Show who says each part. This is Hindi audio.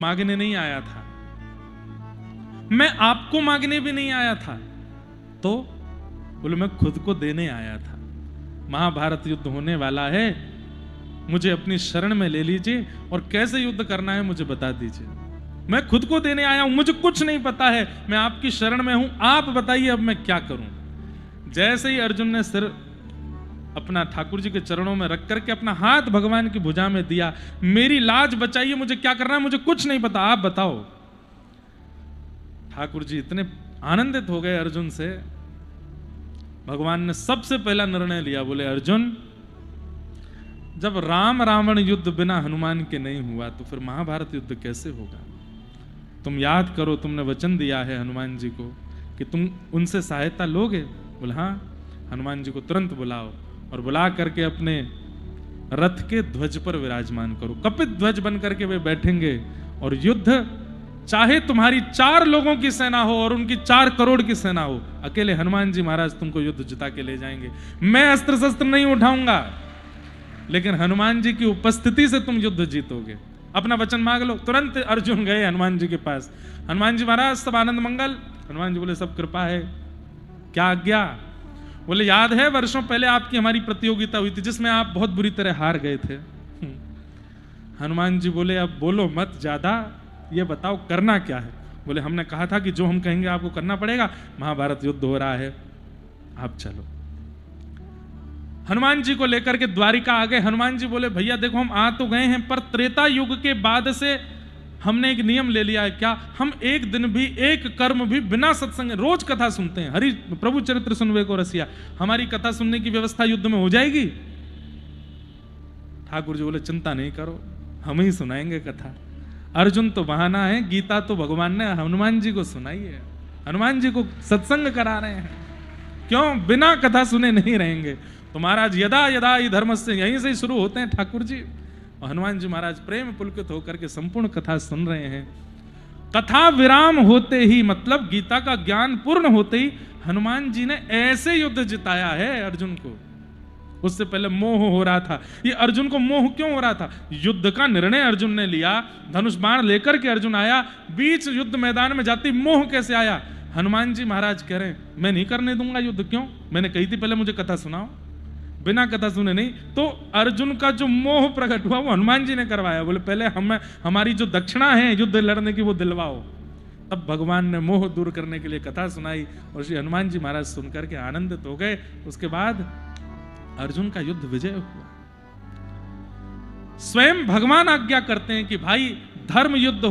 Speaker 1: मांगने नहीं आया था, मैं आपको मांगने भी नहीं आया था, तो बोले मैं खुद को देने आया था। महाभारत युद्ध होने वाला है, मुझे अपनी शरण में ले लीजिए और कैसे युद्ध करना है मुझे बता दीजिए। मैं खुद को देने आया हूं, मुझे कुछ नहीं पता है, मैं आपकी शरण में हूं, आप बताइए अब मैं क्या करूं। जैसे ही अर्जुन ने सिर अपना ठाकुर जी के चरणों में रख करके अपना हाथ भगवान की भुजा में दिया, मेरी लाज बचाइए, मुझे क्या करना है, मुझे कुछ नहीं पता, आप बताओ। ठाकुर जी इतने आनंदित हो गए अर्जुन से, भगवान ने सबसे पहला निर्णय लिया, बोले अर्जुन जब राम रावण युद्ध बिना हनुमान के नहीं हुआ तो फिर महाभारत युद्ध कैसे होगा। तुम याद करो, तुमने वचन दिया है हनुमान जी को कि तुम उनसे सहायता लोगे। बोले हाँ। हनुमान जी को तुरंत बुलाओ और बुला करके अपने रथ के ध्वज पर विराजमान करो। कपित ध्वज बन करके वे बैठेंगे और युद्ध चाहे तुम्हारी 4 लोगों की सेना हो और उनकी 4 करोड़ की सेना हो, अकेले हनुमान जी महाराज तुमको युद्ध जिता के ले जाएंगे। मैं अस्त्र शस्त्र नहीं उठाऊंगा, लेकिन हनुमान जी की उपस्थिति से तुम युद्ध जीतोगे। अपना वचन मांग लो। तुरंत अर्जुन गए हनुमान जी के पास। हनुमान जी महाराज सब आनंद मंगल। हनुमान जी बोले सब कृपा है, क्या आज्ञा। बोले याद है वर्षों पहले आपकी हमारी प्रतियोगिता हुई थी जिसमें आप बहुत बुरी तरह हार गए थे। हनुमान जी बोले अब बोलो मत ज्यादा, ये बताओ करना क्या है। बोले हमने कहा था कि जो हम कहेंगे आपको करना पड़ेगा, महाभारत युद्ध हो रहा है, आप चलो। हनुमान जी को लेकर के द्वारिका आ गए। हनुमान जी बोले भैया देखो हम आ तो गए हैं, पर त्रेता युग के बाद से हमने एक नियम ले लिया है, क्या हम एक दिन भी एक कर्म भी बिना सत्संग, रोज कथा सुनते हैं, हरि प्रभु चरित्र सुनवे को रसिया, हमारी कथा सुनने की व्यवस्था युद्ध में हो जाएगी। ठाकुर जी बोले चिंता नहीं करो, हम ही सुनाएंगे कथा। अर्जुन तो बहाना है, गीता तो भगवान ने हनुमान जी को सुनाई है, हनुमान जी को सत्संग करा रहे हैं, क्यों बिना कथा सुने नहीं रहेंगे। तो महाराज यदा यदा ही धर्म से यहीं से ही शुरू होते हैं ठाकुर जी, और हनुमान जी महाराज प्रेम पुलकित होकर के संपूर्ण कथा सुन रहे हैं। कथा विराम होते ही, मतलब गीता का ज्ञान पूर्ण होते ही हनुमान जी ने ऐसे युद्ध जिताया है अर्जुन को। उससे पहले मोह हो रहा था। ये अर्जुन को मोह क्यों हो रहा था? युद्ध का निर्णय अर्जुन ने लिया, धनुष बाण लेकर के अर्जुन आया, बीच युद्ध मैदान में जाती मोह कैसे आया? हनुमान जी महाराज कह रहे हैं मैं नहीं करने दूंगा युद्ध। क्यों? मैंने कही थी पहले मुझे कथा सुनाओ। बिना कथा सुने नहीं। तो अर्जुन का जो मोह प्रकट हुआ वो हनुमान जी ने करवाया। बोले पहले हमारी जो दक्षिणा है युद्ध लड़ने की वो दिलवाओ। तब भगवान ने मोह दूर करने के लिए कथा सुनाई और श्री हनुमान जी महाराज सुनकर के आनंदित हो गए। उसके बाद अर्जुन का युद्ध विजय हुआ। स्वयं भगवान आज्ञा करते हैं कि भाई धर्म युद्ध हो।